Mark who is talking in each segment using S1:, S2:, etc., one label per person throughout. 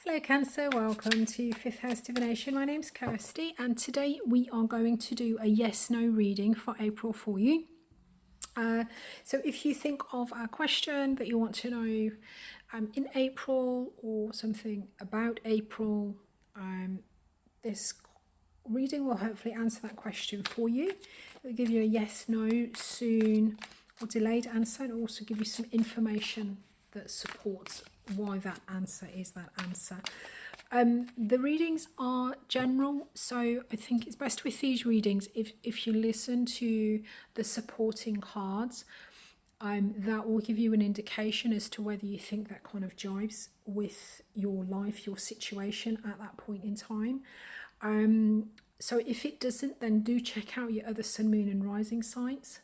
S1: Hello Cancer, welcome to Fifth House Divination. My name's Kirsty and today we are going to do a yes-no reading for April for you. So if you think of a question that you want to know in April or something about April, this reading will hopefully answer that question for you. It will give you a yes, no, soon or delayed answer, and also give you some information that supports why that answer is that answer. The readings are general, so I think it's best with these readings if you listen to the supporting cards. That will give you an indication as to whether you think that kind of jives with your life, your situation at that point in time. So if it doesn't, then do check out your other sun, moon and rising signs.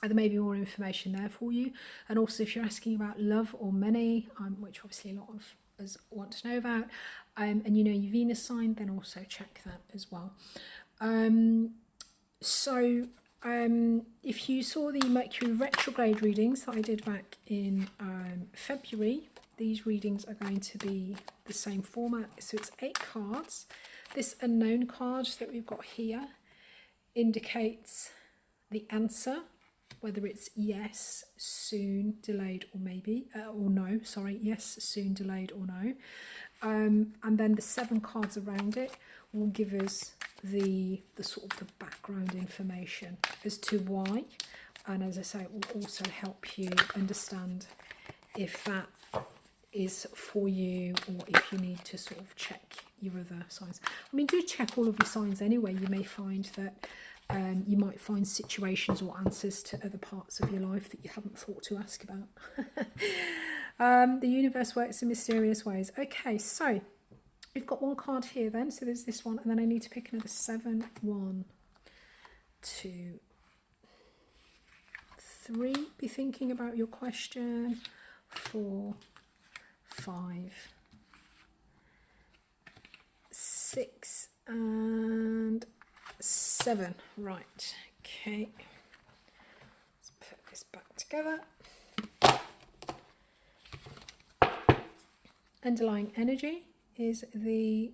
S1: There may be more information there for you. And also if you're asking about love or money, which obviously a lot of us want to know about, and you know your Venus sign, then also check that as well. If you saw the Mercury retrograde readings that I did back in February, these readings are going to be the same format. So it's 8 cards. This unknown card that we've got here indicates the answer, whether it's yes, soon, delayed, or maybe, or no, sorry, yes, soon, delayed, or no. And then the 7 cards around it will give us the sort of the background information as to why. And as I say, it will also help you understand if that is for you or if you need to sort of check your other signs. I mean, do check all of your signs anyway. You may find that you might find situations or answers to other parts of your life that you haven't thought to ask about. The universe works in mysterious ways. Okay, so we've got 1 card here then. So there's this one, and then I need to pick another 7. 1, 2, 3. Be thinking about your question. 4, 5, 6, and 7. Right, okay. Let's put this back together. Underlying energy is the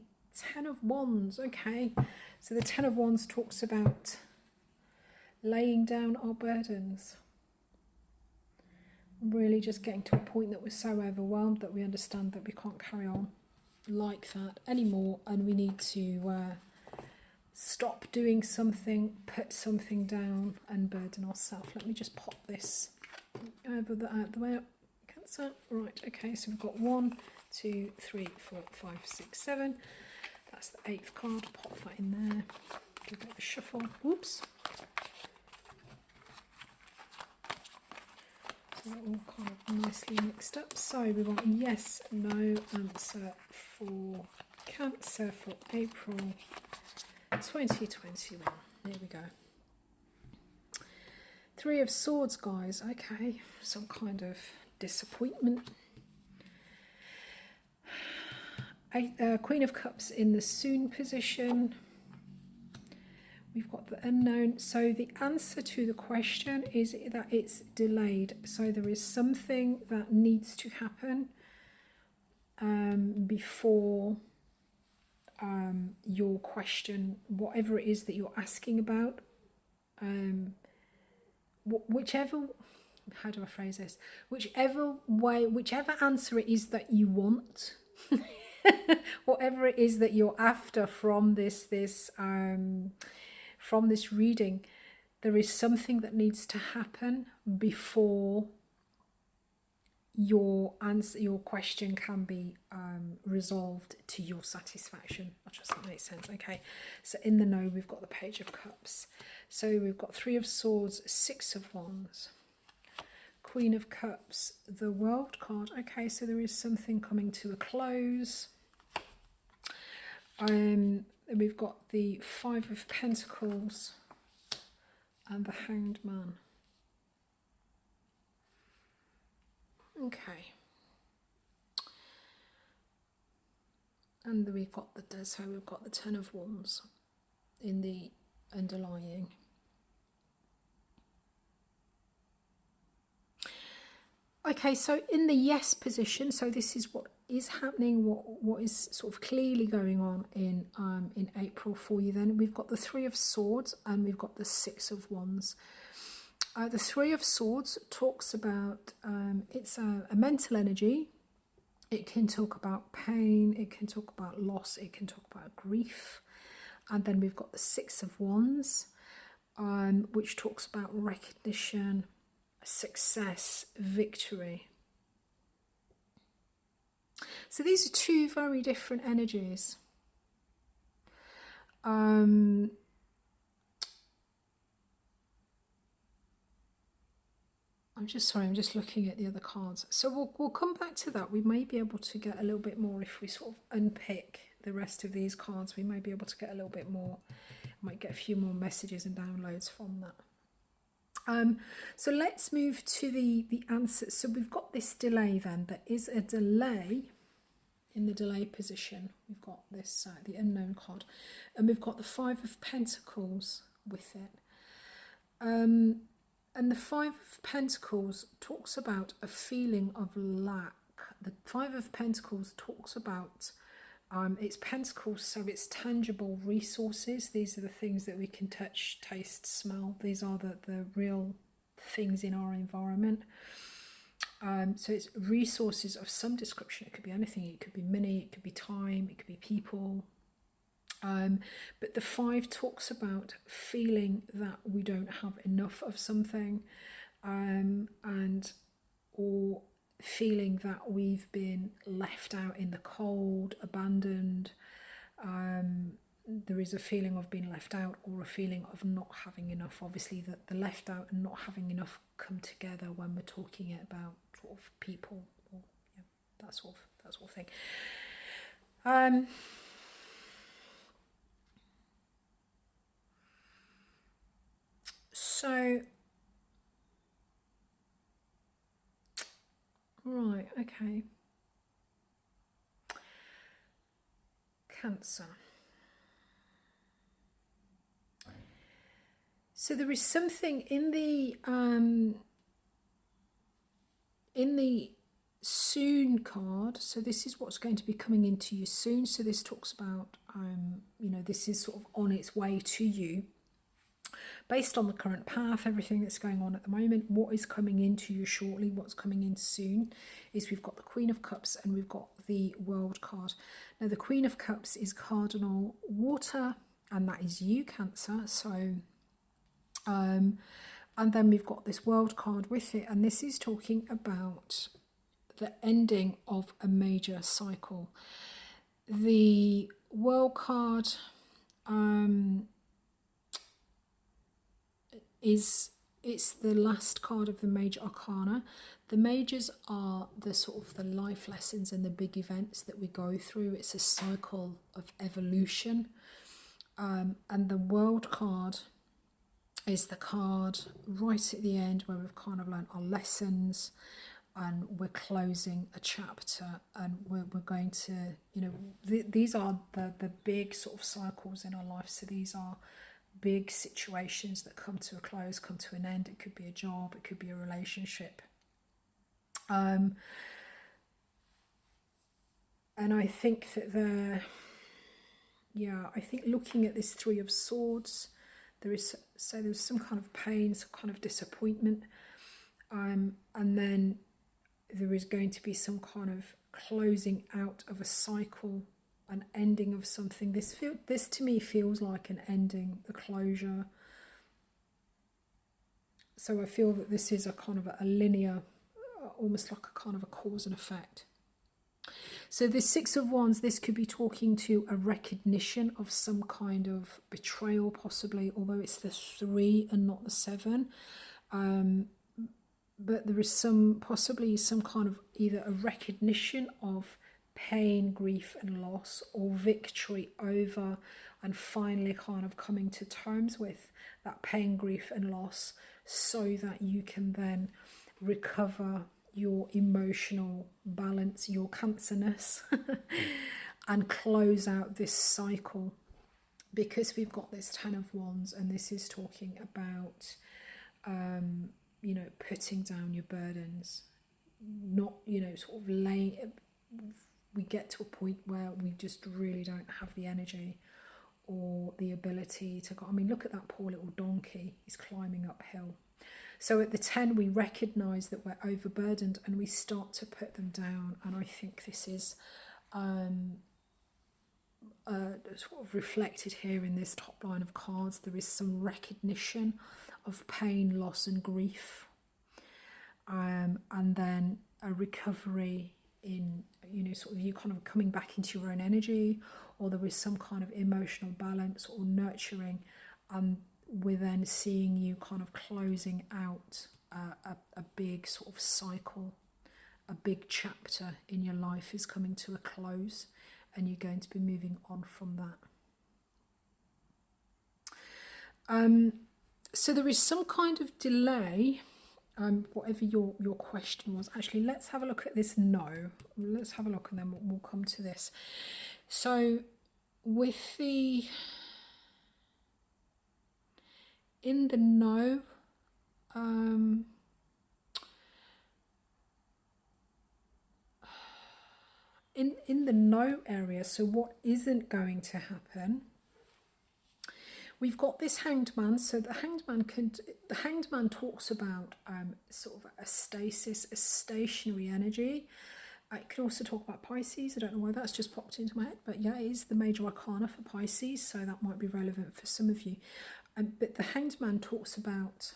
S1: 10 of Wands. Okay, so the 10 of Wands talks about laying down our burdens. Really just getting to a point that we're so overwhelmed that we understand that we can't carry on like that anymore, and we need to stop doing something, put something down and burden ourselves. Let me just pop this out the way. Cancer. Right, okay, so we've got 1, 2, 3, 4, 5, 6, 7. That's the 8th card. Pop that in there. Give it a shuffle. Whoops. So all kind of nicely mixed up. So we want yes, no answer for Cancer for April 2021. There we go. 3 of Swords, guys. Okay, some kind of disappointment. Queen of Cups in the soon position. We've got the unknown. So the answer to the question is that it's delayed. So there is something that needs to happen before your question, whatever it is that you're asking about, whichever, how do I phrase this? Whichever way, whichever answer it is that you want, whatever it is that you're after from this reading, there is something that needs to happen before your answer, your question can be resolved to your satisfaction. I trust that makes sense. Okay, so in the no, we've got the Page of Cups. So we've got 3 of Swords, 6 of Wands, Queen of Cups, the World card. Okay, so there is something coming to a close. We've got the 5 of Pentacles and the Hanged Man. Okay. And we've got the 10 of Wands in the underlying. Okay, so in the yes position, so this is what is happening, what is sort of clearly going on in April for you. Then we've got the Three of Swords and we've got the Six of Wands. The Three of Swords talks about it's a mental energy. It can talk about pain, it can talk about loss, it can talk about grief. And then we've got the Six of Wands, which talks about recognition, success, victory. So these are two very different energies. I'm just looking at the other cards. So we'll come back to that. We may be able to get a little bit more if we sort of unpick the rest of these cards. We may be able to get a little bit more, might get a few more messages and downloads from that. So let's move to the answers. So we've got this delay then. There is a delay in the delay position. We've got this, the unknown card. And we've got the Five of Pentacles with it. And the Five of Pentacles talks about a feeling of lack. The Five of Pentacles talks about, it's pentacles, so it's tangible resources. These are the things that we can touch, taste, smell. These are the real things in our environment. So it's resources of some description. It could be anything. It could be money, it could be time, it could be people. But the Five talks about feeling that we don't have enough of something, and or feeling that we've been left out in the cold, abandoned. There is a feeling of being left out or a feeling of not having enough. Obviously that the left out and not having enough come together when we're talking about sort of people or that sort of thing. So, right, okay. Cancer. So there is something in the soon card. So this is what's going to be coming into you soon. So this talks about, this is sort of on its way to you. Based on the current path, everything that's going on at the moment, what is coming into you shortly, what's coming in soon, is we've got the Queen of Cups and we've got the World card. Now the Queen of Cups is cardinal water, and that is you, Cancer. So, and then we've got this World card with it, and this is talking about the ending of a major cycle. The World card, it's the last card of the major arcana. The majors are the sort of the life lessons and the big events that we go through. It's a cycle of evolution, and the World card is the card right at the end where we've kind of learned our lessons and we're closing a chapter, and we're going to, these are the big sort of cycles in our life. So these are big situations that come to a close, come to an end. It could be a job, it could be a relationship. And I think that I think looking at this Three of Swords, there's some kind of pain, some kind of disappointment, and then there is going to be some kind of closing out of a cycle, an ending of something. This to me feels like an ending, a closure. So I feel that this is a kind of a linear, almost like a kind of a cause and effect. So the Six of Wands, this could be talking to a recognition of some kind of betrayal, possibly, although it's the 3 and not the 7. But there is possibly some kind of either a recognition of pain, grief and loss, or victory over and finally kind of coming to terms with that pain, grief and loss, so that you can then recover your emotional balance, your cancerness, and close out this cycle. Because we've got this Ten of Wands, and this is talking about putting down your burdens, not sort of we get to a point where we just really don't have the energy or the ability to go. I mean, look at that poor little donkey. He's climbing uphill. So at the 10, we recognise that we're overburdened and we start to put them down. And I think this is sort of reflected here in this top line of cards. There is some recognition of pain, loss and grief. And then a recovery in, you know, sort of you kind of coming back into your own energy, or there is some kind of emotional balance or nurturing. We're then seeing you kind of closing out a big sort of cycle, a big chapter in your life is coming to a close, and you're going to be moving on from that. So there is some kind of delay, whatever your question was. Actually, let's have a look at this no. Let's have a look and then we'll come to this. So with the... in the no, in the no area, so what isn't going to happen, we've got this hanged man. So the hanged man talks about sort of a stasis, a stationary energy. I can also talk about Pisces. I don't know why that's just popped into my head, but yeah, it is the major arcana for Pisces, so that might be relevant for some of you. But the hanged man talks about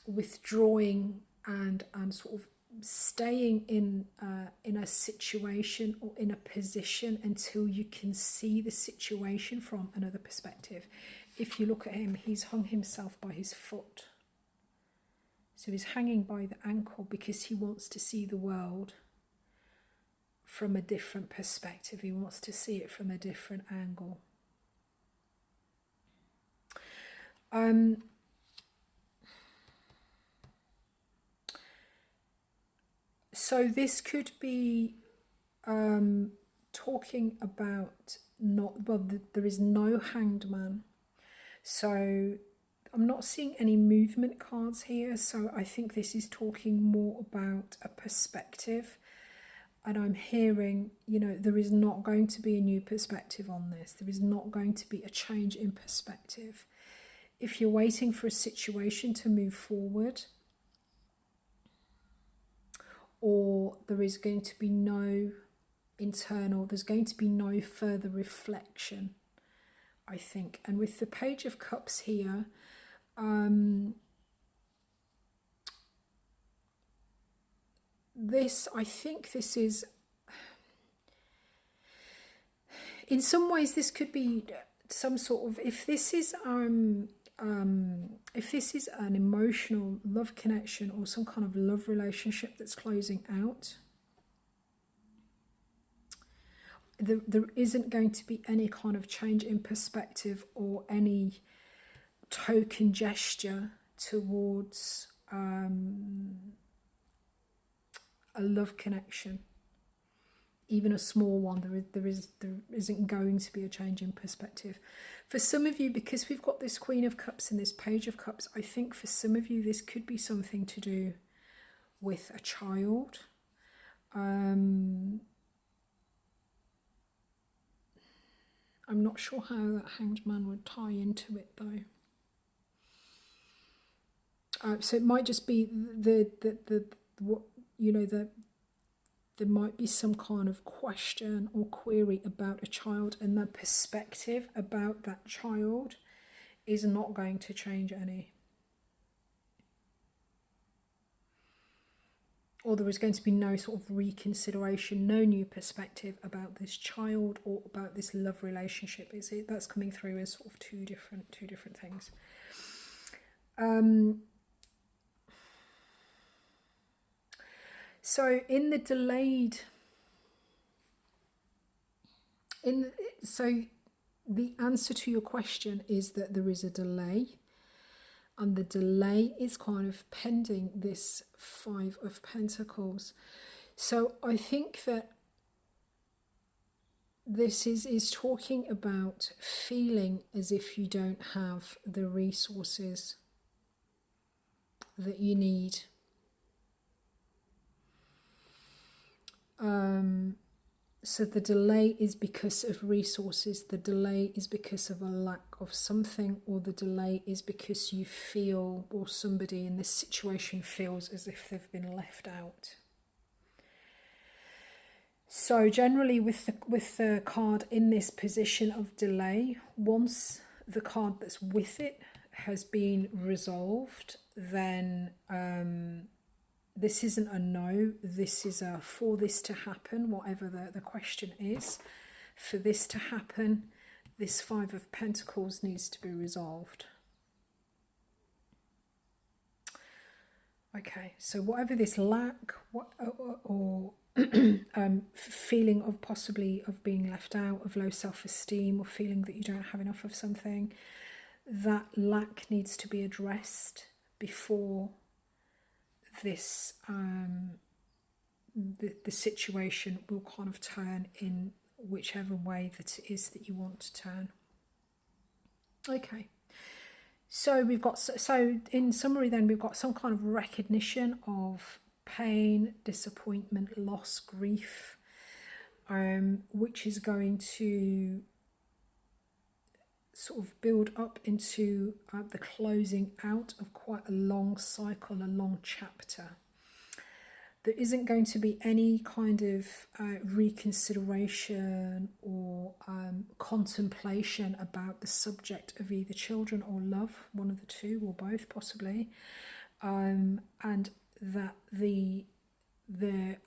S1: withdrawing and sort of staying in a situation or in a position until you can see the situation from another perspective. If you look at him, he's hung himself by his foot. So he's hanging by the ankle because he wants to see the world from a different perspective. He wants to see it from a different angle. So this could be talking about there is no hanged man. So I'm not seeing any movement cards here. So I think this is talking more about a perspective. And I'm hearing, you know, there is not going to be a new perspective on this. There is not going to be a change in perspective. If you're waiting for a situation to move forward, or there is going to be no there's going to be no further reflection, I think. And with the Page of Cups here, I think this is, in some ways, this could be some sort of, if this is an emotional love connection or some kind of love relationship that's closing out, there isn't going to be any kind of change in perspective or any token gesture towards a love connection. Even a small one, there isn't going to be a change in perspective. For some of you, because we've got this Queen of Cups and this Page of Cups, I think for some of you this could be something to do with a child. I'm not sure how that Hanged Man would tie into it though. So it might just be there might be some kind of question or query about a child, and the perspective about that child is not going to change any. Or there is going to be no sort of reconsideration, no new perspective about this child or about this love relationship. That's coming through as sort of two different things. So in the delayed, so the answer to your question is that there is a delay, and the delay is kind of pending this Five of Pentacles. So I think that this is talking about feeling as if you don't have the resources that you need. So the delay is because of resources, the delay is because of a lack of something, or the delay is because you feel, or somebody in this situation feels as if they've been left out. So generally with the card in this position of delay, once the card that's with it has been resolved, then this isn't a no, this is a for this to happen, whatever the question is. For this to happen, this Five of Pentacles needs to be resolved. Okay, so whatever this lack or feeling of possibly of being left out, of low self-esteem, or feeling that you don't have enough of something, that lack needs to be addressed before this the situation will kind of turn in whichever way that it is that you want to turn. Okay, so we've got, so in summary then, we've got some kind of recognition of pain, disappointment, loss, grief, which is going to sort of build up into the closing out of quite a long cycle, a long chapter. There isn't going to be any kind of reconsideration or contemplation about the subject of either children or love, one of the two or both possibly, and that the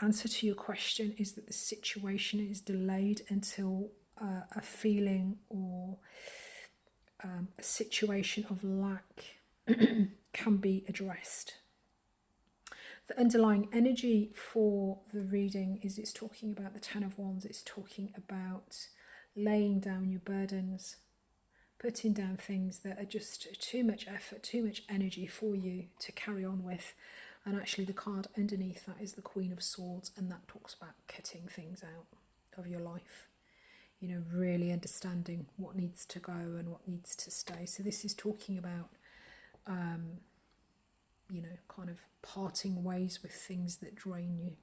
S1: answer to your question is that the situation is delayed until a feeling or a situation of lack can be addressed. The underlying energy for the reading is it's talking about the Ten of Wands. It's talking about laying down your burdens, putting down things that are just too much effort, too much energy for you to carry on with. And actually the card underneath that is the Queen of Swords, and that talks about cutting things out of your life. You know, really understanding what needs to go and what needs to stay. So this is talking about, you know, kind of parting ways with things that drain you.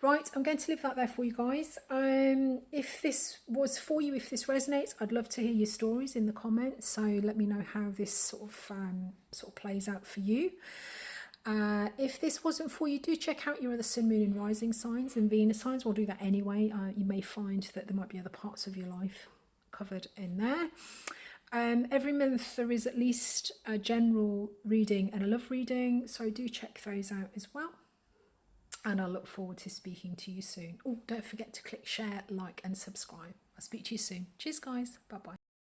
S1: Right, I'm going to leave that there for you guys. If this was for you, if this resonates, I'd love to hear your stories in the comments. So let me know how this sort of plays out for you. If this wasn't for you, do check out your other Sun, Moon and Rising signs and Venus signs. We'll do that anyway. You may find that there might be other parts of your life covered in there. Every month there is at least a general reading and a love reading, so do check those out as well. And I look forward to speaking to you soon. Oh, don't forget to click share, like and subscribe. I'll speak to you soon. Cheers guys. Bye bye.